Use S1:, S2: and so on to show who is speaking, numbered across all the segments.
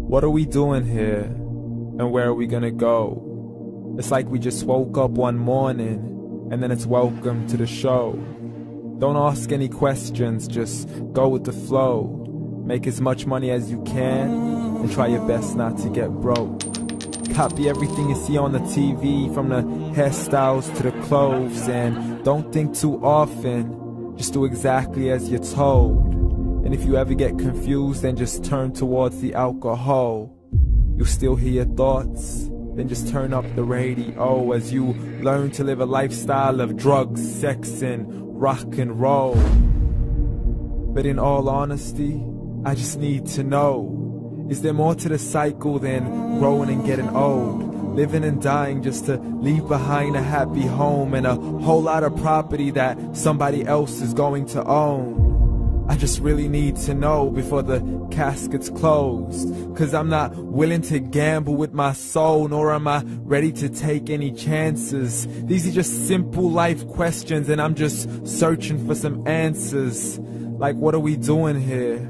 S1: What are we doing here? And where are we gonna go? It's like we just woke up one morning, and then it's welcome to the show. Don't ask any questions, just go with the flow. Make as much money as you can, and try your best not to get broke. Copy everything you see on the TV, from the hairstyles to the clothes, and don't think too often, just do exactly as you're told. And if you ever get confused, then just turn towards the alcohol. You'll still hear your thoughts, then just turn up the radio as you learn to live a lifestyle of drugs, sex, and rock and roll. But in all honesty, I just need to know, is there more to the cycle than growing and getting old? Living and dying just to leave behind a happy home and a whole lot of property that somebody else is going to own. I just really need to know before the casket's closed, 'cause I'm not willing to gamble with my soul, nor am I ready to take any chances. These are just simple life questions, and I'm just searching for some answers. Like, what are we doing here?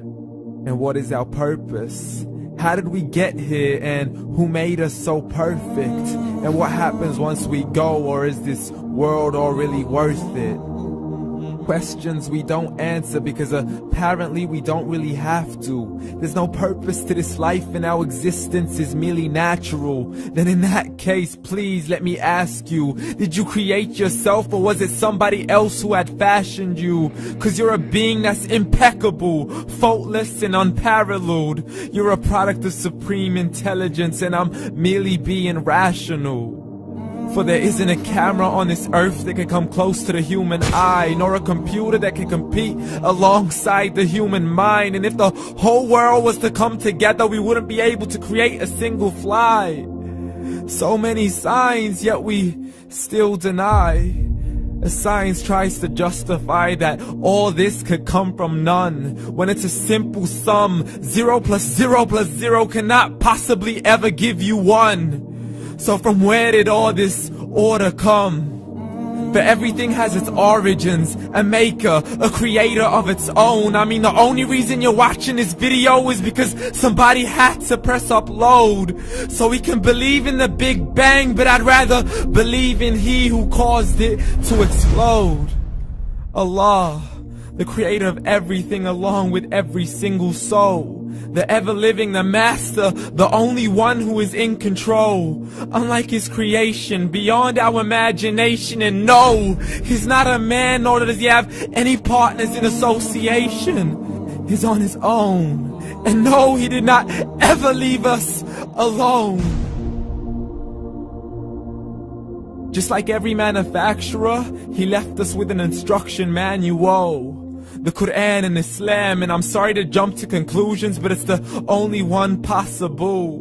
S1: And what is our purpose? How did we get here, and who made us so perfect? And what happens once we go, or is this world all really worth it? Questions we don't answer because apparently we don't really have to. There's no purpose to this life and our existence is merely natural. Then in that case, please let me ask you, did you create yourself, or was it somebody else who had fashioned you? 'Cause you're a being that's impeccable, faultless and unparalleled. You're a product of supreme intelligence, and I'm merely being rational. For there isn't a camera on this earth that can come close to the human eye, nor a computer that can compete alongside the human mind. And if the whole world was to come together, we wouldn't be able to create a single fly. So many signs, yet we still deny. As science tries to justify that all this could come from none, when it's a simple sum. 0 plus 0 plus 0 cannot possibly ever give you 1. So from where did all this order come? For everything has its origins, a maker, a creator of its own. I mean, the only reason you're watching this video is because somebody had to press upload. So we can believe in the Big Bang, but I'd rather believe in He who caused it to explode. Allah, the creator of everything along with every single soul. The ever-living, the master, the only one who is in control. Unlike his creation, beyond our imagination. And no, he's not a man, nor does he have any partners in association. He's on his own. And no, he did not ever leave us alone. Just like every manufacturer, he left us with an instruction manual. The Quran and Islam, and I'm sorry to jump to conclusions, but it's the only one possible.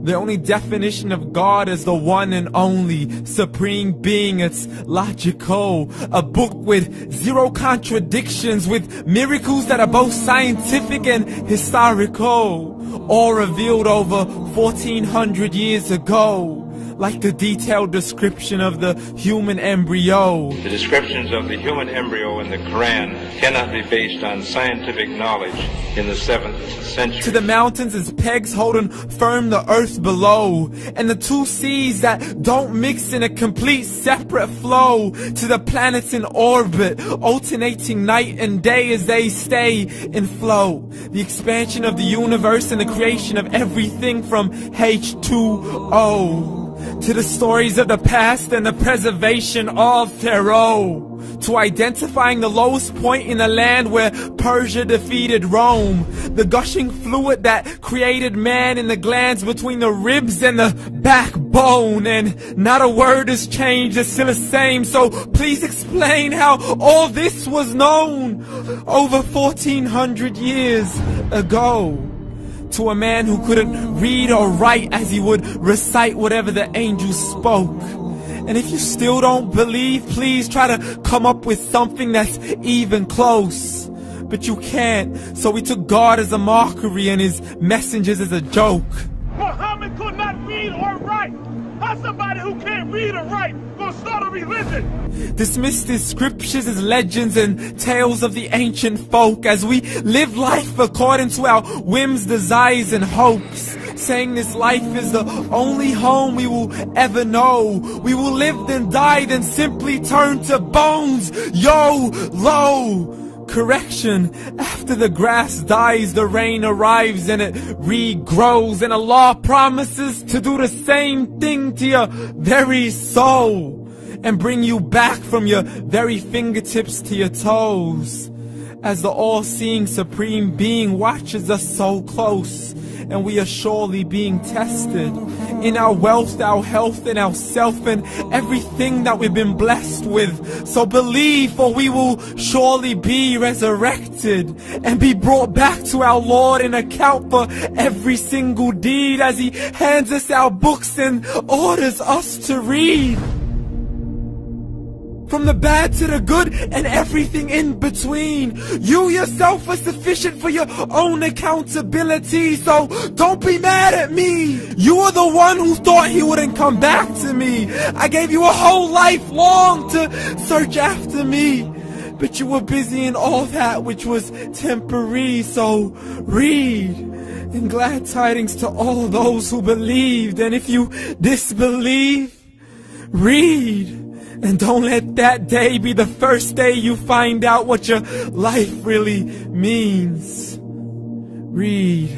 S1: The only definition of God is the one and only supreme being. It's logical, a book with 0 contradictions, with miracles that are both scientific and historical, all revealed over 1400 years ago. Like the detailed description of the human embryo.
S2: The descriptions of the human embryo in the Quran cannot be based on scientific knowledge in the 7th century.
S1: To the mountains as pegs holding firm the earth below, and the 2 seas that don't mix in a complete separate flow. To the planets in orbit, alternating night and day as they stay in flow. The expansion of the universe and the creation of everything from H2O. To the stories of the past and the preservation of Pharaoh. To identifying the lowest point in the land where Persia defeated Rome. The gushing fluid that created man in the glands between the ribs and the backbone. And not a word has changed, it's still the same. So please explain how all this was known over 1400 years ago. To a man who couldn't read or write, as he would recite whatever the angels spoke. And if you still don't believe, please try to come up with something that's even close. But you can't, so we took God as a mockery and his messengers as a joke.
S3: Muhammad could not read or write. How's somebody who can't read or write gonna start a religion?
S1: Dismissed his scriptures as legends and tales of the ancient folk, as we live life according to our whims, desires, and hopes. saying this life is the only home we will ever know. We will live then die, then simply turn to bones. YOLO! Correction, after the grass dies, the rain arrives and it regrows, and Allah promises to do the same thing to your very soul and bring you back from your very fingertips to your toes, as the all-seeing supreme being watches us so close, and we are surely being tested in our wealth, our health, and our self, and everything that we've been blessed with. So believe, for we will surely be resurrected and be brought back to our Lord and account for every single deed, as He hands us our books and orders us to read. From the bad to the good and everything in between. You yourself are sufficient for your own accountability, so don't be mad at me. You are the one who thought He wouldn't come back to me. I gave you a whole life long to search after me, but you were busy in all that which was temporary. So read, and glad tidings to all those who believed. And if you disbelieve, read. And don't let that day be the first day you find out what your life really means. Read.